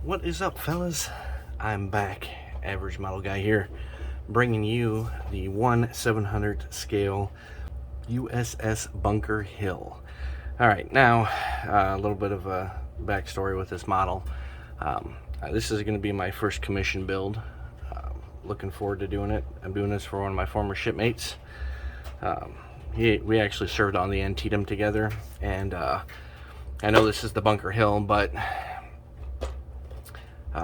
What is up, fellas? I'm back, Average Model Guy here, bringing you the 1/700th scale USS Bunker Hill. All right, now a little bit of a backstory with this model. This is going to be my first commission build. Looking forward to doing it. I'm doing this for one of my former shipmates. We actually served on the Antietam together, and I know this is the Bunker Hill, but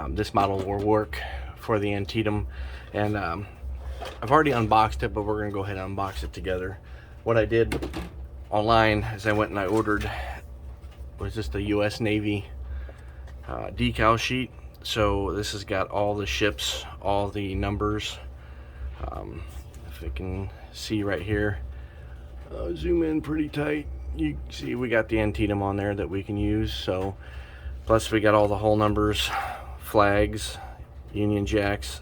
this model will work for the Antietam, and I've already unboxed it, but we're gonna go ahead and unbox it together. What I did online is I went and I ordered, was just a US Navy decal sheet. So this has got all the ships, all the numbers. If you can see right here, zoom in pretty tight, you see we got the Antietam on there that we can use. So plus we got all the hull numbers, flags, Union Jacks,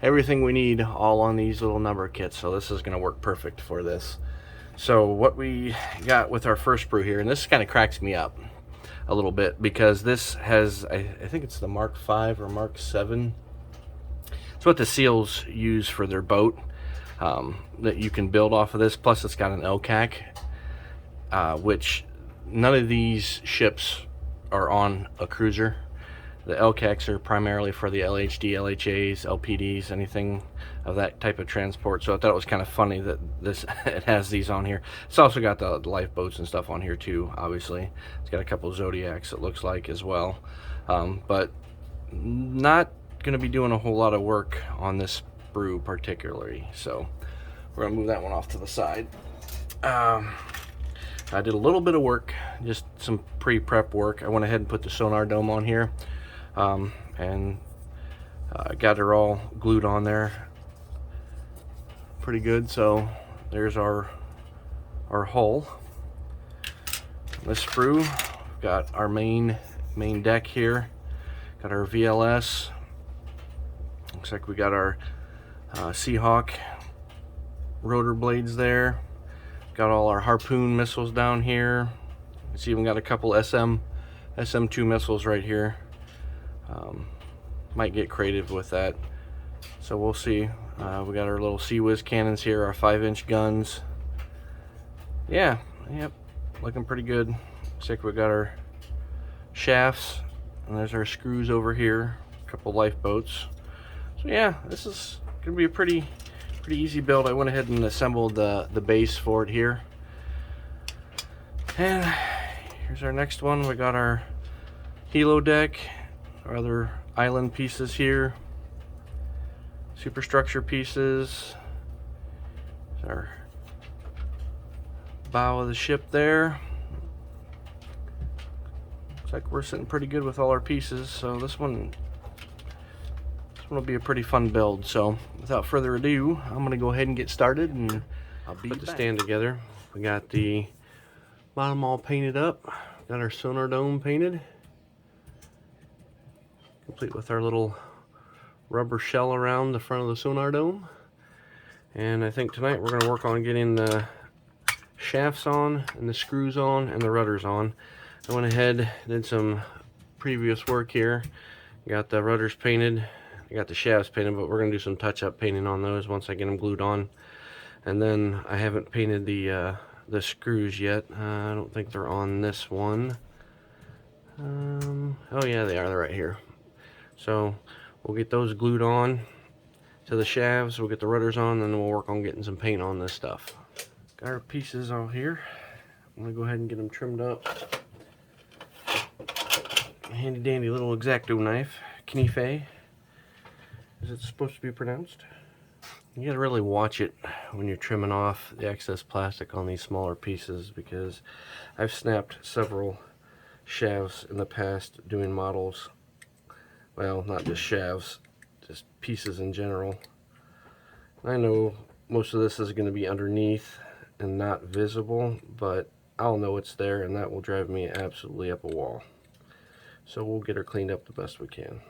everything we need all on these little number kits. So this is going to work perfect for this. So what we got with our first brew here, and this kind of cracks me up a little bit because this has, I think it's the Mark 5 or Mark 7. It's what the SEALs use for their boat, that you can build off of this. Plus it's got an LCAC, which none of these ships are on a cruiser. The LCACs are primarily for the LHD, LHAs, LPDs, anything of that type of transport. So I thought it was kind of funny that this it has these on here. It's also got the lifeboats and stuff on here too, obviously. It's got a couple of Zodiacs, it looks like, as well. But not going to be doing a whole lot of work on this brew particularly. So we're going to move that one off to the side. I did a little bit of work, just some pre-prep work. I went ahead and put the sonar dome on here. And got her all glued on there pretty good. So there's our hull. This sprue, we've got our main deck here, got our VLS. Looks like we got our Seahawk rotor blades there. Got all our Harpoon missiles down here. It's even got a couple SM2 missiles right here. Might get creative with that, so we'll see. We got our little Sea Whiz cannons here, our 5-inch guns. Yep, looking pretty good. Looks like we got our shafts, and there's our screws over here, a couple lifeboats. So yeah, this is gonna be a pretty easy build. I went ahead and assembled the base for it here, and here's our next one. We got our helo deck, our other island pieces here, superstructure pieces, our bow of the ship there. Looks like we're sitting pretty good with all our pieces, so this one will be a pretty fun build. So without further ado, I'm going to go ahead and get started, and I'll put the stand together. We got the bottom all painted up, got our sonar dome painted, complete with our little rubber shell around the front of the sonar dome. And I think tonight we're going to work on getting the shafts on and the screws on and the rudders on. I went ahead, did some previous work here, got the rudders painted, I got the shafts painted, but we're going to do some touch-up painting on those once I get them glued on. And then I haven't painted the screws yet. I don't think they're on this one. Oh yeah, they are. They're right here. So we'll get those glued on to the shafts, we'll get the rudders on, and then we'll work on getting some paint on this stuff. Got our pieces all here. I'm gonna go ahead and get them trimmed up. A handy dandy little X-Acto knife, Knife, as it's supposed to be pronounced. You gotta really watch it when you're trimming off the excess plastic on these smaller pieces, because I've snapped several shafts in the past doing models. Well, not just shafts, just pieces in general. I know most of this is going to be underneath and not visible, but I'll know it's there, and that will drive me absolutely up a wall. So we'll get her cleaned up the best we can.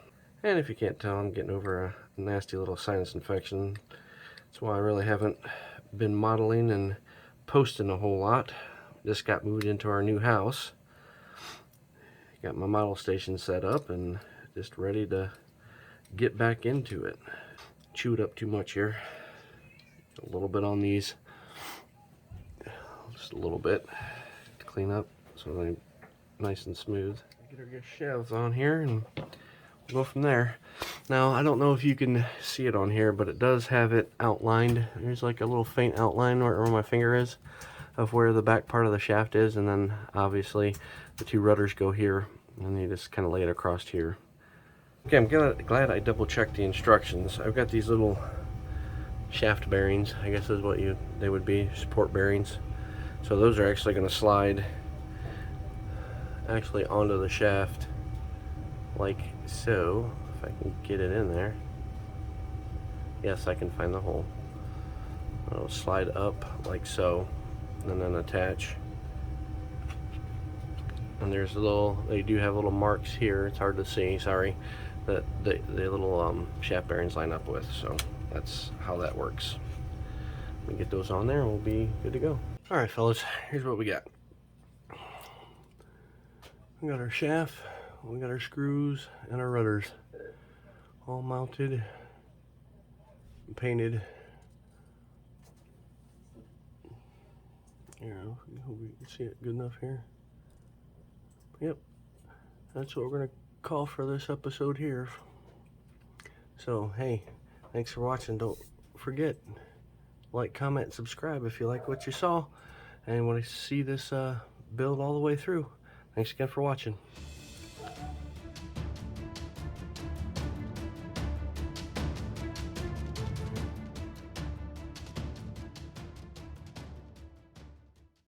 And if you can't tell, I'm getting over a nasty little sinus infection. That's why I really haven't been modeling and posting a whole lot. Just got moved into our new house. Got my model station set up and just ready to get back into it. Chewed up too much here. A little bit on these. Just a little bit to clean up so they're nice and smooth. Get our shelves on here and we'll go from there. Now, I don't know if you can see it on here, but it does have it outlined. There's like a little faint outline where my finger is of where the back part of the shaft is, and then obviously the two rudders go here, and you just kind of lay it across here. Okay, I'm glad I double checked the instructions. I've got these little shaft bearings, I guess is what they would be, support bearings. So those are actually going to slide actually onto the shaft like so. If I can get it in there. Yes, I can find the hole. It'll slide up like so, and then attach. And there's they do have little marks here. It's hard to see, sorry, that the little shaft bearings line up with. So that's how that works. We get those on there and we'll be good to go. All right, fellas, here's what we got. We got our shaft, we got our screws and our rudders all mounted and painted. Here, hope we can see it good enough here. Yep, that's what we're gonna call for this episode here. So hey, thanks for watching. Don't forget, like, comment, subscribe if you like what you saw and want to see this build all the way through. Thanks again for watching.